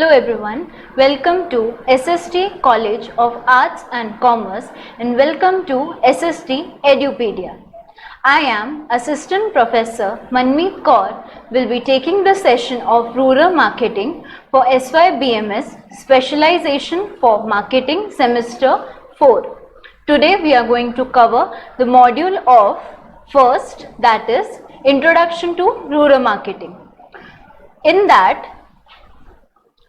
Hello everyone, welcome to SST College of Arts and Commerce and welcome to SST Edupedia. I am Assistant Professor Manmeet Kaur will be taking the session of Rural Marketing for SYBMS Specialization for Marketing Semester 4. Today we are going to cover the module of first, that is Introduction to Rural Marketing. In that,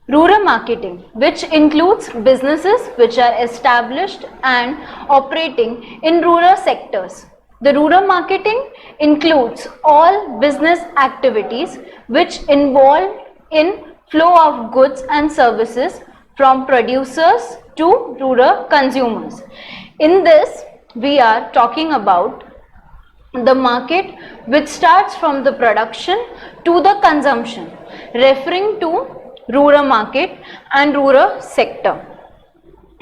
rural marketing, which includes businesses which are established and operating in rural sectors. The rural marketing includes all business activities which involve in flow of goods and services from producers to rural consumers. In this, we are talking about the market which starts from the production to the consumption, referring to rural market and rural sector.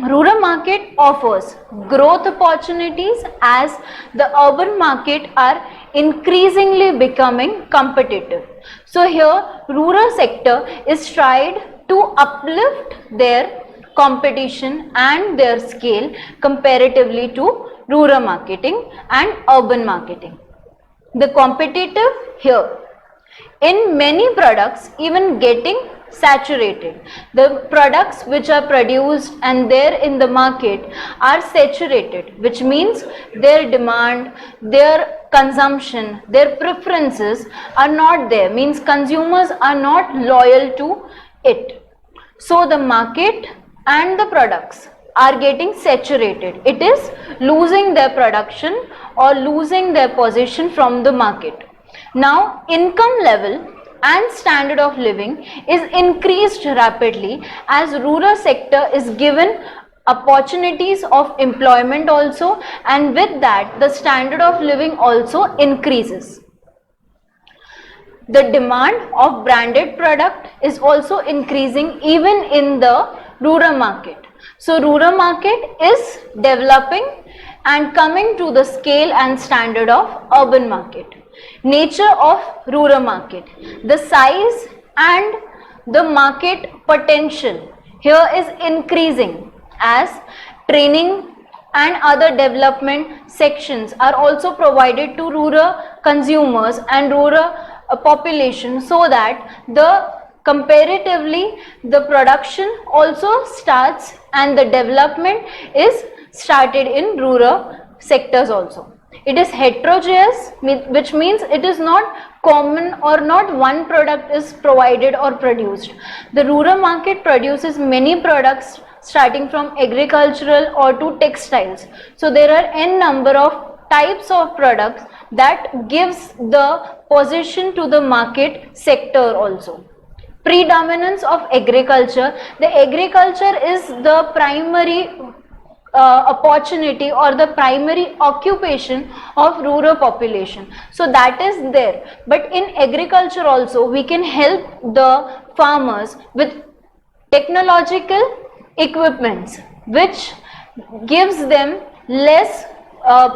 Rural market offers growth opportunities as the urban market are increasingly becoming competitive. So here rural sector is tried to uplift their competition and their scale comparatively to rural marketing and urban marketing. The competitive here in many products even getting saturated. The products which are produced and there in the market are saturated, which means their demand, their consumption, their preferences are not there, means consumers are not loyal to it. So the market and the products are getting saturated. It is losing their production or losing their position from the market. Now income level and standard of living is increased rapidly as rural sector is given opportunities of employment also, and with that the standard of living also increases. The demand of branded product is also increasing even in the rural market. So rural market is developing and coming to the scale and standard of urban market. Nature of rural market, the size and the market potential here is increasing as training and other development sections are also provided to rural consumers and rural population, so that the comparatively the production also starts and the development is started in rural sectors also. It is heterogeneous, which means it is not common or not one product is provided or produced. The rural market produces many products starting from agricultural or to textiles. So there are n number of types of products that gives the position to the market sector also. Predominance of agriculture. The agriculture is the primary opportunity or the primary occupation of rural population. So that is there. But in agriculture also we can help the farmers with technological equipments which gives them less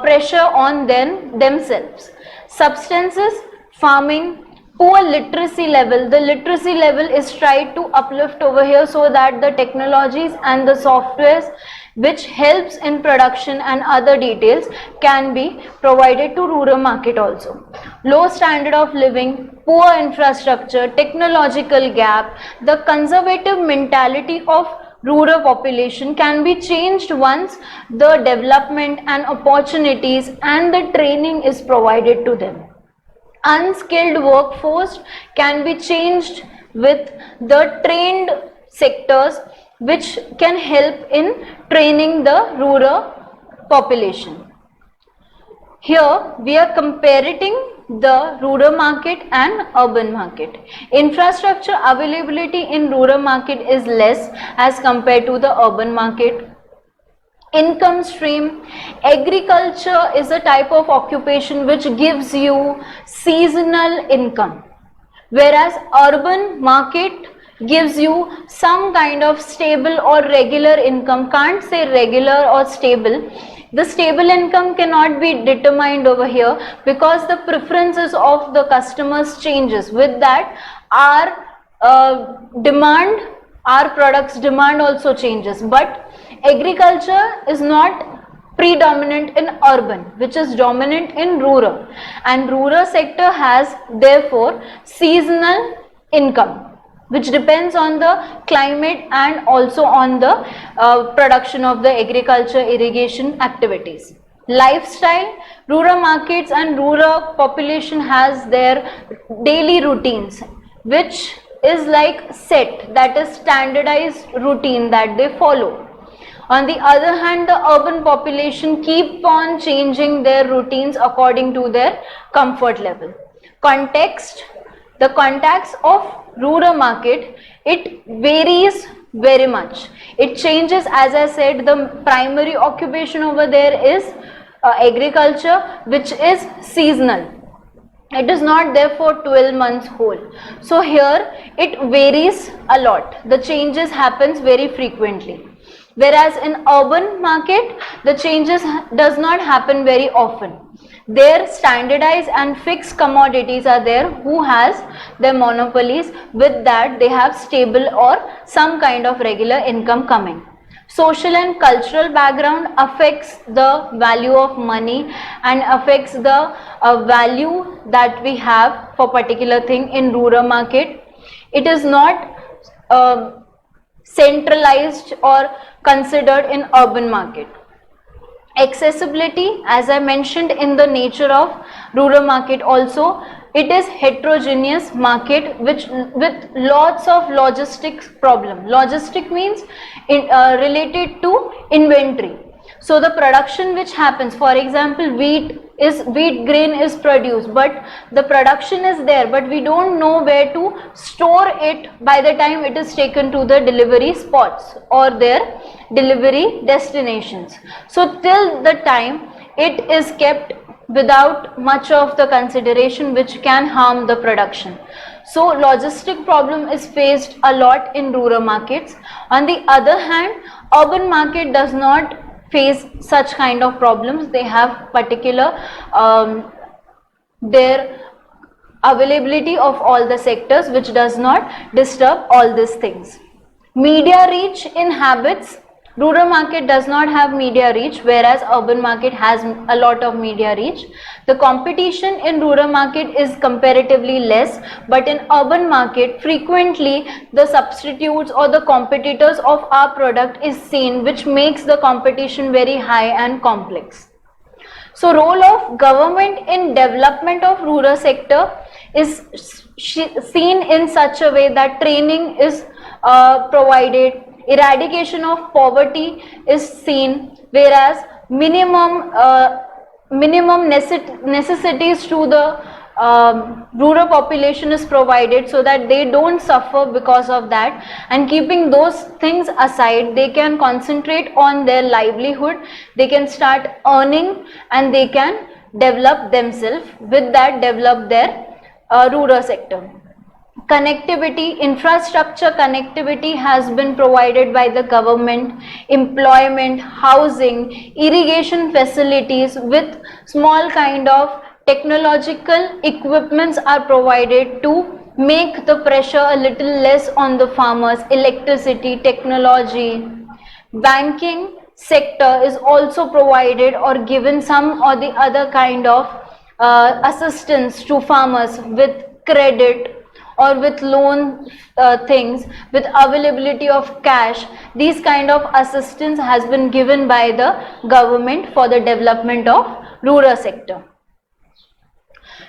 pressure on themselves. Substances, farming, poor literacy level. The literacy level is tried to uplift over here so that the technologies and the softwares which helps in production and other details can be provided to rural market also. Low standard of living, poor infrastructure, technological gap, the conservative mentality of rural population can be changed once the development and opportunities and the training is provided to them. Unskilled workforce can be changed with the trained sectors which can help in training the rural population. Here we are comparing the rural market and urban market. Infrastructure availability in rural market is less as compared to the urban market. Income stream, agriculture is a type of occupation which gives you seasonal income, whereas urban market gives you some kind of stable or regular income. Can't say regular or stable. The stable income cannot be determined over here because the preferences of the customers changes. With that, our demand our products demand also changes, but agriculture is not predominant in urban, which is dominant in rural, and rural sector has therefore seasonal income which depends on the climate and also on the production of the agriculture irrigation activities. Lifestyle, rural markets and rural population has their daily routines which is like set, that is standardized routine that they follow. On the other hand, the urban population keep on changing their routines according to their comfort level. Context, the context of rural market, it varies very much. It changes, as I said, the primary occupation over there is agriculture, which is seasonal. It is not there for 12 months whole. So here it varies a lot. The changes happens very frequently. Whereas in urban market, the changes does not happen very often. Their standardized and fixed commodities are there who has their monopolies. With that, they have stable or some kind of regular income coming. Social and cultural background affects the value of money and affects the value that we have for particular thing in rural market. It is not centralized or considered in urban market. Accessibility, as I mentioned, in the nature of rural market also, it is heterogeneous market which with lots of logistics problem. Logistic means related to inventory. So the production which happens, for example, wheat grain is produced, but the production is there, but we don't know where to store it by the time it is taken to the delivery spots or their delivery destinations. So till the time it is kept without much of the consideration which can harm the production. So logistic problem is faced a lot in rural markets. On the other hand, urban market does not face such kind of problems. They have particular their availability of all the sectors which does not disturb all these things. Media reach in habits, rural market does not have media reach, whereas urban market has a lot of media reach. The competition in rural market is comparatively less, but in urban market frequently the substitutes or the competitors of our product is seen, which makes the competition very high and complex. So role of government in development of rural sector is seen in such a way that training is provided, eradication of poverty is seen, whereas minimum necessities to the rural population is provided so that they don't suffer because of that, and keeping those things aside, they can concentrate on their livelihood, they can start earning and they can develop themselves, with that develop their rural sector. Connectivity, infrastructure connectivity has been provided by the government, employment, housing, irrigation facilities with small kind of technological equipments are provided to make the pressure a little less on the farmers, electricity, technology. Banking sector is also provided or given some or the other kind of assistance to farmers with credit or with loan things, with availability of cash. These kind of assistance has been given by the government for the development of rural sector.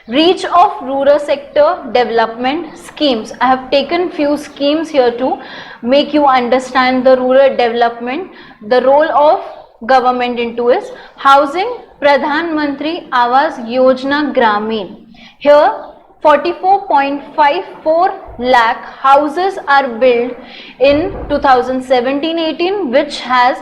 Reach of rural sector development schemes. I have taken few schemes here to make you understand the rural development, the role of government into is housing. Pradhan Mantri Awas Yojana Gramin. Here 44.54 lakh houses are built in 2017-18, which has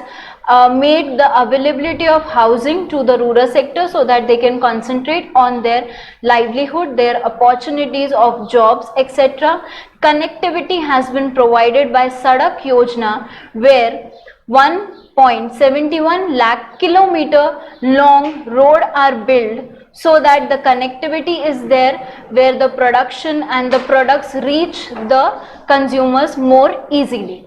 made the availability of housing to the rural sector so that they can concentrate on their livelihood, their opportunities of jobs, etc. Connectivity has been provided by Sadak Yojana, where 1.71 lakh kilometer long road are built so that the connectivity is there where the production and the products reach the consumers more easily.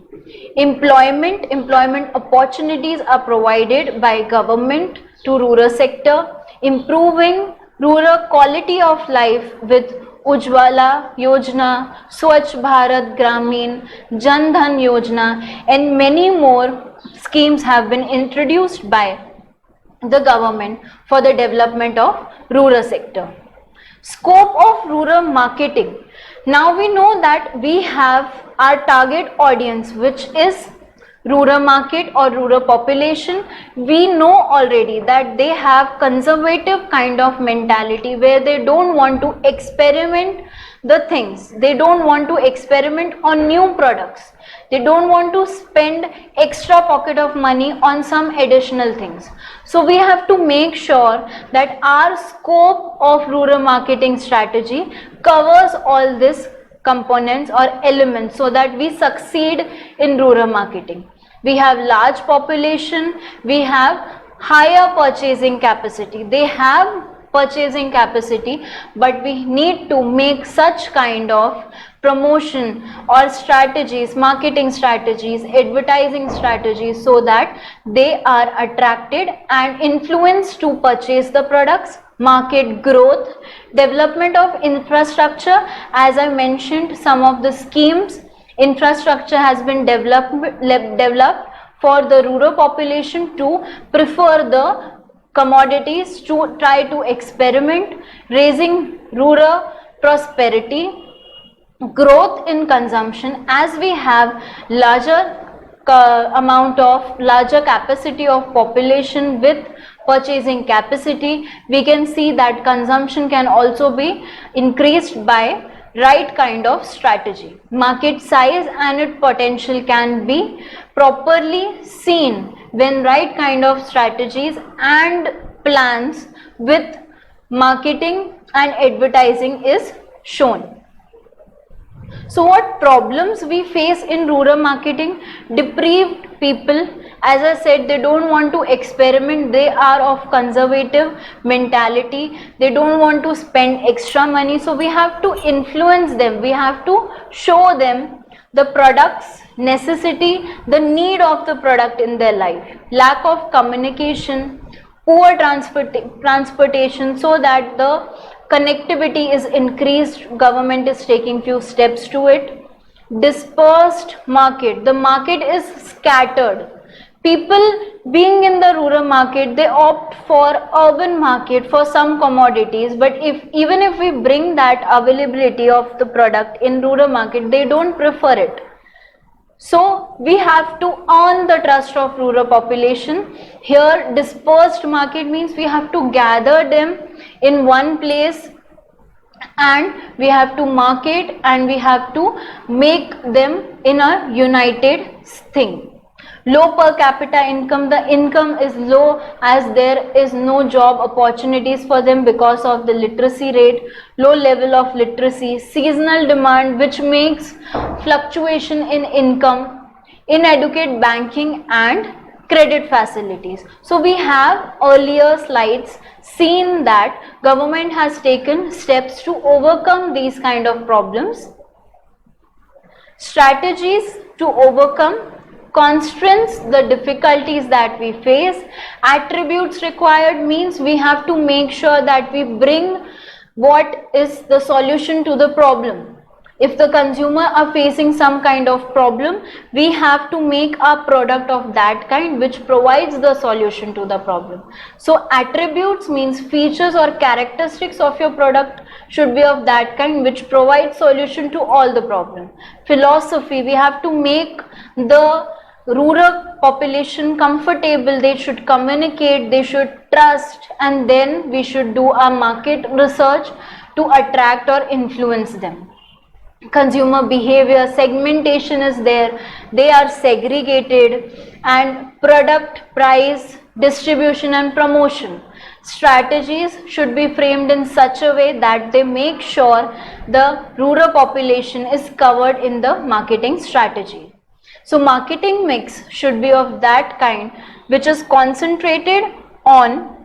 Employment opportunities are provided by government to rural sector, improving rural quality of life with Ujjwala Yojana, Swachh Bharat Gramin, Jan Dhan Yojana, and many more schemes have been introduced by the government for the development of rural sector. Scope of rural marketing. Now we know that we have our target audience, which is rural market or rural population. We know already that they have conservative kind of mentality where they don't want to experiment the things. They don't want to experiment on new products. They don't want to spend extra pocket of money on some additional things. So we have to make sure that our scope of rural marketing strategy covers all these components or elements so that we succeed in rural marketing. We have large population, we have higher purchasing capacity. They have purchasing capacity, but we need to make such kind of promotion or strategies, marketing strategies, advertising strategies so that they are attracted and influenced to purchase the products. Market growth, development of infrastructure. As I mentioned, some of the schemes, infrastructure has been developed for the rural population to prefer the commodities, to try to experiment, raising rural prosperity, growth in consumption. As we have larger larger capacity of population with purchasing capacity, we can see that consumption can also be increased by right kind of strategy. Market size and its potential can be properly seen when right kind of strategies and plans with marketing and advertising is shown. So what problems we face in rural marketing? Deprived people, as I said, they don't want to experiment, they are of conservative mentality, they don't want to spend extra money. So we have to influence them, we have to show them the product's necessity, the need of the product in their life. Lack of communication, poor transportation, so that the connectivity is increased, government is taking few steps to it. Dispersed market, the market is scattered. People being in the rural market, they opt for urban market for some commodities, but even if we bring that availability of the product in rural market, they don't prefer it. So we have to earn the trust of rural population. Here dispersed market means we have to gather them in one place and we have to market and we have to make them in a united thing. Low per capita income, the income is low as there is no job opportunities for them because of the literacy rate, low level of literacy, seasonal demand which makes fluctuation in income, inadequate banking and credit facilities. So we have earlier slides seen that government has taken steps to overcome these kind of problems. Strategies to overcome constraints, the difficulties that we face. Attributes required means we have to make sure that we bring what is the solution to the problem. If the consumer are facing some kind of problem, we have to make a product of that kind which provides the solution to the problem. So attributes means features or characteristics of your product should be of that kind which provides solution to all the problem. Philosophy, we have to make the rural population comfortable, they should communicate, they should trust, and then we should do our market research to attract or influence them. Consumer behavior, segmentation is there, they are segregated, and product, price, distribution and promotion. Strategies should be framed in such a way that they make sure the rural population is covered in the marketing strategy. So marketing mix should be of that kind which is concentrated on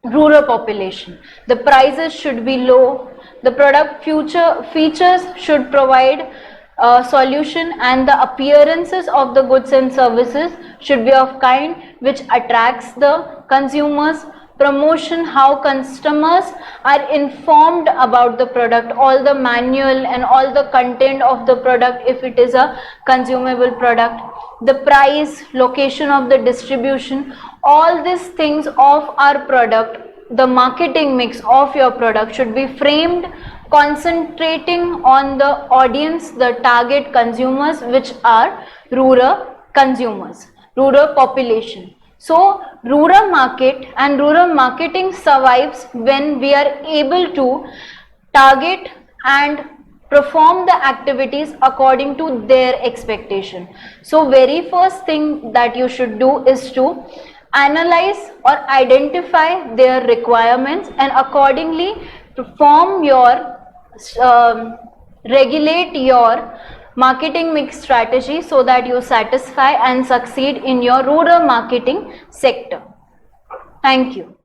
rural population. The prices should be low. The product future features should provide a solution, and the appearances of the goods and services should be of kind which attracts the consumers. Promotion, how customers are informed about the product, all the manual and all the content of the product if it is a consumable product. The price, location of the distribution, all these things of our product, the marketing mix of your product should be framed concentrating on the audience, the target consumers, which are rural consumers, rural population. So rural market and rural marketing survives when we are able to target and perform the activities according to their expectation. So very first thing that you should do is to analyze or identify their requirements and accordingly perform your regulate your marketing mix strategy so that you satisfy and succeed in your rural marketing sector. Thank you.